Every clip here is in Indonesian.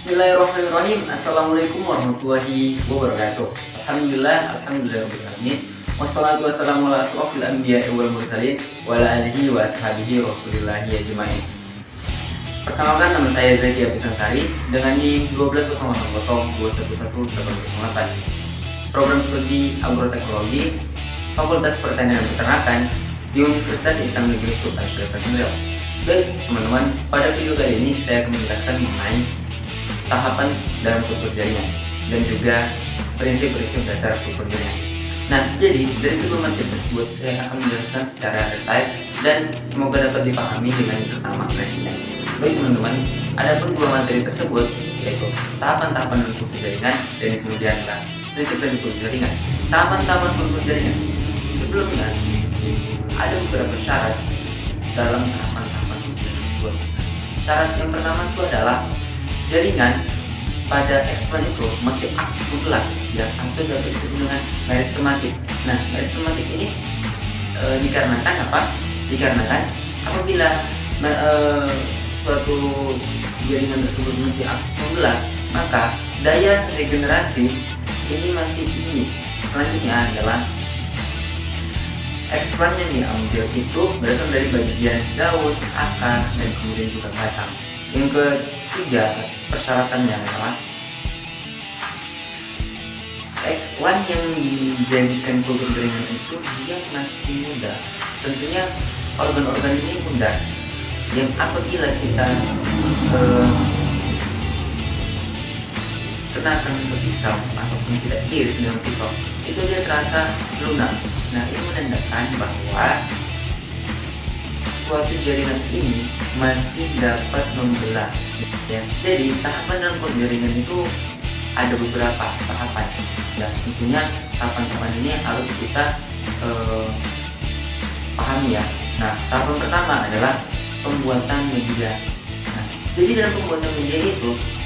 Bismillahirrahmanirrahim. Assalamualaikum warahmatullahi wabarakatuh. Alhamdulillahirobbilalamin. Wassalatu wassalamu ala asrofil anbiya'i wal mursalin wa ala alihi wa ashabihi rasulillahi ajma'in. Perkenalkan, nama saya Zaki Abisansari dengan NIM 12.000.211.808. Program studi Agroteknologi Fakultas Pertanian dan Peternakan di Universitas Islam Negeri Sultan Syarifudin Riau. Baik teman-teman, pada video kali ini saya akan menjelaskan mengenai tahapan dalam kultur jaringan dan juga prinsip-prinsip dasar kultur jaringan. Nah, jadi dari kedua materi tersebut saya akan menjelaskan secara detail dan semoga dapat dipahami dengan sesama nantinya. Baik teman-teman, ada pun dua materi tersebut yaitu tahapan-tahapan dalam kultur jaringan dan kemudian prinsip-prinsip kultur jaringan. Tahapan-tahapan kultur jaringan sebelumnya ada beberapa syarat dalam tahapan-tahapan kultur jaringan tersebut. Syarat yang pertama itu adalah jaringan pada exploit itu masih aktif mutlak ya, atau dapat disebut dengan meristematik. Nah, meristematik ini dikarenakan apa? Dikarenakan apabila suatu jaringan tersebut masih aktif mutlak, maka daya regenerasi ini masih tinggi. Selanjutnya adalah exploit yang diambil itu berasal dari bagian daun, akar, dan kemudian juga batang. Yang ketiga, persyaratannya adalah X1 yang dijadikan kultur jaringan itu dia masih muda. Tentunya organ-organ ini muda yang apabila kita kenakan ke pisau ataupun kita iris dengan pisau, itu dia terasa lunak. Nah, ini menandakan bahwa suatu jaringan ini masih dapat membelah ya. Jadi tahapan dalam kultur jaringan itu ada beberapa tahapan ya. Tentunya tahapan-tahapan ini harus kita pahami ya. Nah, tahapan pertama adalah pembuatan media. Nah, jadi dalam pembuatan media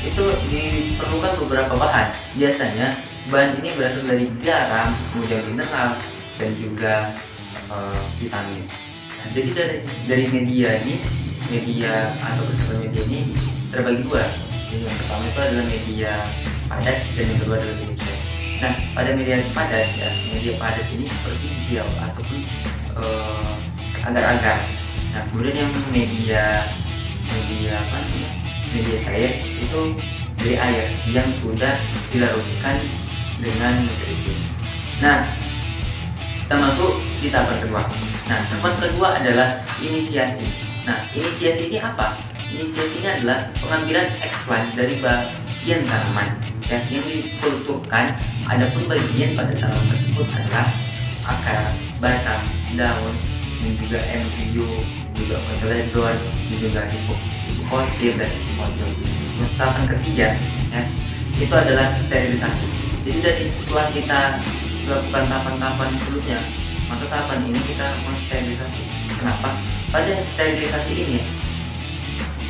itu diperlukan beberapa bahan. Biasanya bahan ini berasal dari garam, kemudian mineral, dan juga vitamin. Nah, jadi dari media ini, media atau keseluruhan media ini terbagi dua. Jadi yang pertama itu adalah media padat dan yang kedua adalah media cair. Nah, pada media padat ya, media padat ini seperti gel ataupun agar-agar. Nah, kemudian yang media cair itu dari air yang sudah dilarutkan dengan nutrisi. Nah, kita masuk di tahapan kedua. Nah, tahapan kedua adalah inisiasi. Nah, inisiasi ini apa? Inisiasi ini adalah pengambilan explant dari bagian tanaman ya, yang dikulturkan. Adapun bagian pada tanaman tersebut adalah akar, batang, daun, dan juga embryo, juga kotyledon, dan juga hipokotil dan hipokotil. Tahapan ketiga ya, itu adalah sterilisasi. Jadi dari setelah kita melakukan tahapan-tahapan sebelumnya, maka tahapan ini kita mensterilisasi. Kenapa? Pada sterilisasi ini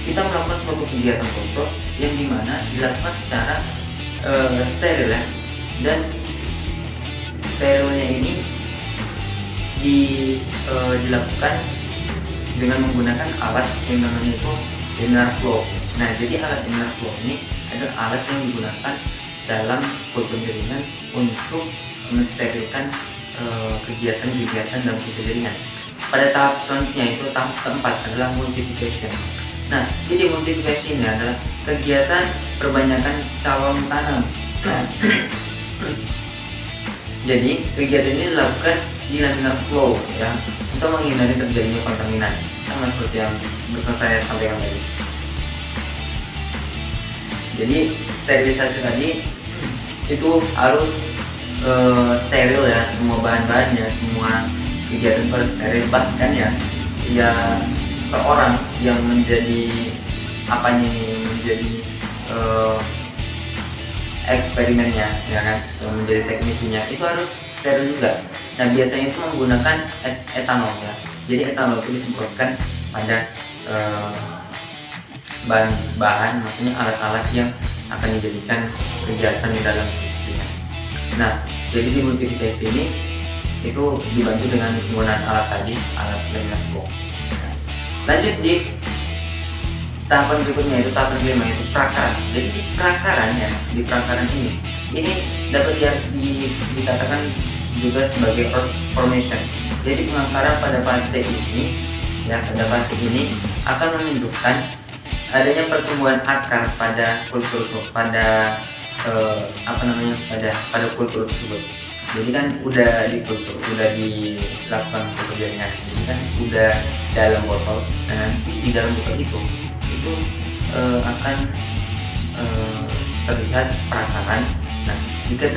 kita melakukan suatu kegiatan kultur yang dimana dilakukan secara steril ya, dan sterilnya ini dilakukan dengan menggunakan alat yang namanya itu inner flow. Nah, jadi alat inner flow ini adalah alat yang digunakan dalam kultur jaringan untuk mensterilkan kegiatan-kegiatan dalam kultur jaringan. Pada tahap selanjutnya itu tahap keempat adalah multiplication. Nah, jadi multiplication ini adalah kegiatan perbanyakan cabang tanam. Jadi kegiatan ini dilakukan di laminar flow ya, untuk menghindari terjadinya kontaminan, sama seperti yang saya sampaikan tadi. Jadi sterilisasi tadi itu harus steril ya, semua bahan-bahannya, semua kegiatan harus steril. Bahkan ya seorang yang menjadi menjadi eksperimennya ya kan, yang menjadi teknisinya itu harus steril juga. Nah, biasanya itu menggunakan etanol ya. Jadi etanol itu disemprotkan pada bahan, maksudnya alat-alat yang akan dijadikan kegiatan di dalam ini. Nah, jadi di multiplication ini itu dibantu dengan penggunaan alat tadi, alat laminar flow. Lanjut di Tahapan berikutnya itu tahapan kelima yaitu prakaran. Jadi di prakaran ini dapat dikatakan juga sebagai formation. Jadi pengakaran pada fase ini akan menunjukkan adanya pertumbuhan akar pada kultur pada kultur tersebut. Jadi kan udah dilakukan kultur jaringan, jadi kan udah dalam botol, dan nanti di dalam botol itu akan terlihat perakaran. Nah, jika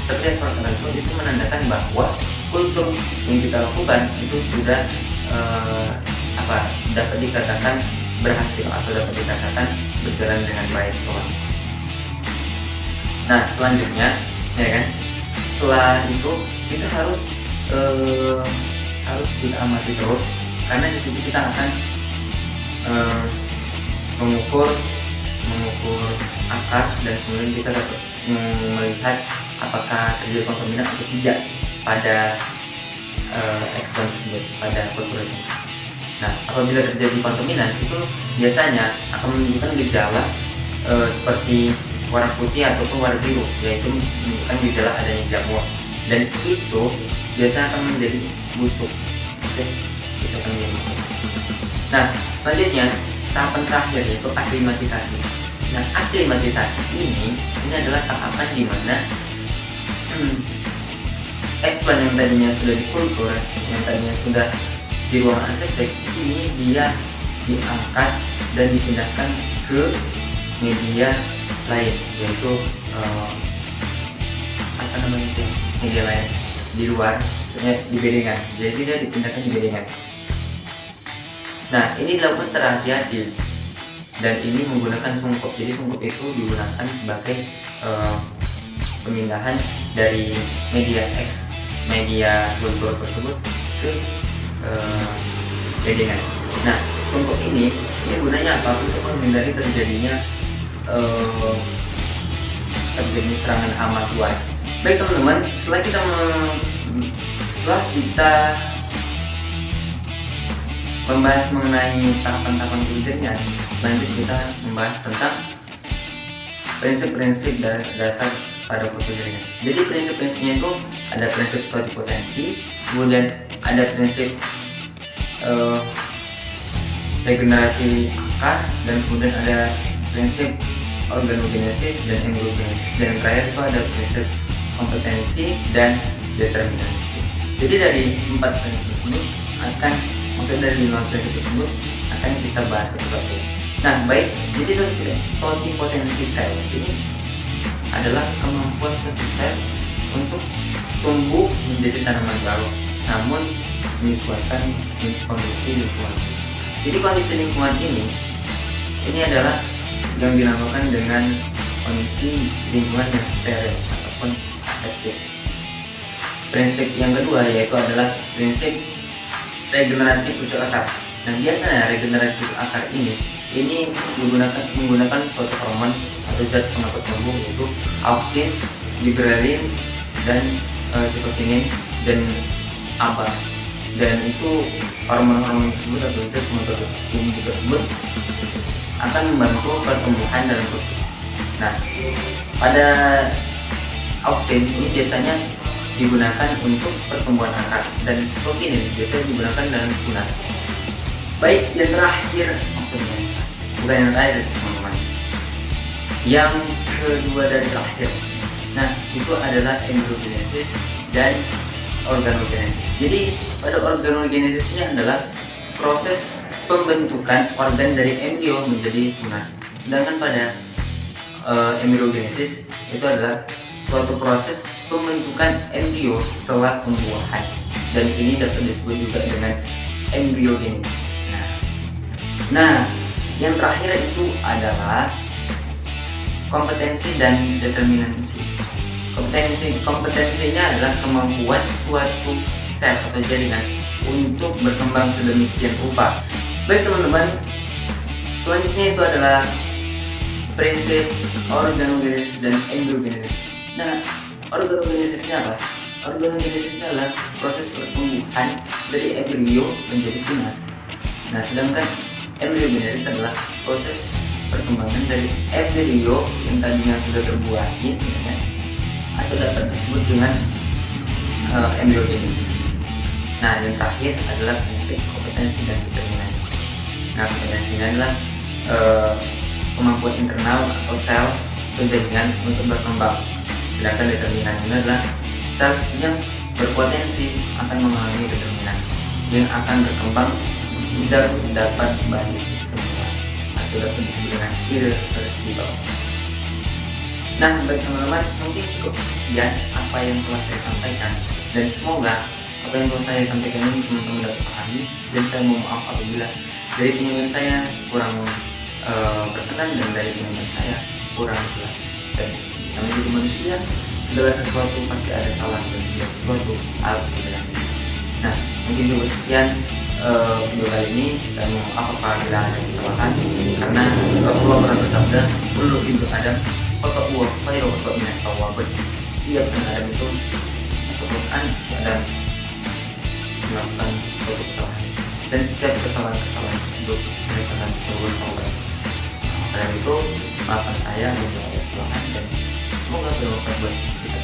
terlihat perakaran itu menandakan bahwa kultur yang kita lakukan itu sudah dapat dikatakan berhasil atau dapat dikatakan berjalan dengan baik, kawan. Nah, selanjutnya ya kan, setelah itu kita harus kita amati terus, karena di situ kita akan mengukur akar, dan kemudian kita dapat melihat apakah terjadi kontaminan atau tidak pada ekspon tersebut, pada kultur itu. Nah, apabila terjadi kontaminan itu biasanya akan menunjukkan gejala seperti warna putih ataupun warna biru, yaitu menunjukkan gejala adanya jamur, dan itu biasanya akan menjadi busuk. Oke, itu akan menjadi busuk. Nah, selanjutnya tahapan terakhir yaitu aklimatisasi. Nah, aklimatisasi ini adalah tahapan di mana ekspon yang tadinya sudah dikultur, yang tadinya sudah di ruangan aseptik, ini dia diangkat dan dipindahkan ke media lain, yaitu media lain di luar, di bedengan. Jadi dia dipindahkan di bedengan. Nah, ini dilakukan secara hati-hati, dan ini menggunakan sungkup. Jadi sungkup itu digunakan sebagai pemindahan dari media kultur tersebut ke bedengan. Nah, sungkup ini gunanya apa? Untuk menghindari terjadinya serangan hama luas. Baik teman-teman, setelah kita membahas mengenai tahapan-tahapan jaringan, lanjut kita membahas tentang prinsip-prinsip dasar pada kultur jaringan. Jadi prinsip-prinsipnya itu ada prinsip totipotensi, kemudian ada prinsip regenerasi akar, dan kemudian ada prinsip organogenesis dan embryogenesis, dan yang terakhir itu ada prinsip kompetensi dan determinasi. Jadi dari 4 prinsip tersebut dari 5 prinsip tersebut akan kita bahas satu-satu. Nah, baik, jadi totipotensi sel ini adalah kemampuan suatu sel untuk tumbuh menjadi tanaman baru, namun menyesuaikan kondisi lingkungan. Jadi kondisi lingkungan ini adalah yang dinamakan dengan kondisi lingkungan yang steril ataupun aseptik. Prinsip yang kedua yaitu adalah prinsip regenerasi pucuk akar. Nah, biasanya regenerasi pucuk akar ini menggunakan suatu hormon atau zat pengangkut tumbuh, yaitu auksin, giberelin, dan sitokinin dan ABA. Dan itu hormon-hormon tersebut atau zat pengangkut tumbuh tersebut akan membantu pertumbuhan dalam struktur. Nah, pada auksin ini biasanya digunakan untuk pertumbuhan akar, dan sitokinin biasanya digunakan dalam tunas. Baik, yang terakhir, maksudnya bukan yang terakhir teman-teman, yang kedua dari terakhir. Nah, itu adalah embryogenesis dan organogenesis. Jadi pada organogenesis ini adalah proses pembentukan organ dari embrio menjadi tunas. Sedangkan pada embryogenesis itu adalah suatu proses pembentukan embrio setelah pembuahan, dan ini dapat disebut juga dengan embryogenesis. Nah, yang terakhir itu adalah kompetensi dan determinasi. Kompetensinya adalah kemampuan suatu sel atau jaringan untuk berkembang sedemikian rupa. Baik teman-teman, selanjutnya itu adalah prinsip organogenesis dan embryogenesis. Nah, organogenesisnya apa? Organogenesisnya adalah proses pertumbuhan dari embrio menjadi tunas. Nah, sedangkan embryogenesis adalah proses perkembangan dari embrio yang tadinya sudah terbuahin, ya kan, atau dapat disebut dengan embrio ini. Nah, yang terakhir adalah prinsip kompetensi dan determinasi. Nah, kompetensi ini adalah kemampuan internal atau sel penjaringan untuk berkembang. Sedangkan determinasi ini adalah sel yang berpotensi akan mengalami determinan yang akan berkembang dan dapat balik semua atau dapat disebut dengan irreversible. Nah, baik teman-teman, mungkin cukup sekian apa yang telah saya sampaikan, dan semoga apa yang telah saya sampaikan ini teman-teman dapat pahami, dan saya mohon maaf apabila dari penyampaian saya kurang berkenan dan dari penyampaian saya kurang jelas. Dan namanya jadi manusia, segala sesuatu pasti ada salah dan segala sesuatu harus dibenahi. Nah, mungkin cukup sekian video kali ini. Saya mohon maaf apabila ada kesalahan, karena Rasulullah pernah bersabda, "Kullu ibnu Adam khota'un khairu khota'in min tawwabin." Setiap anak Adam itu Quran dan melakukan suatu kesalahan, dan setiap kesalahan tersebut merupakan sebuah taubat. Karena itu maafkan saya menjawab kesalahan, dan semoga bermanfaat buat kita.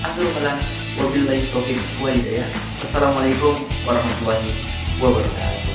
Akhirul kalam, wabillahi taufiq wal hidayah. Wassalamualaikum warahmatullahi wabarakatuh.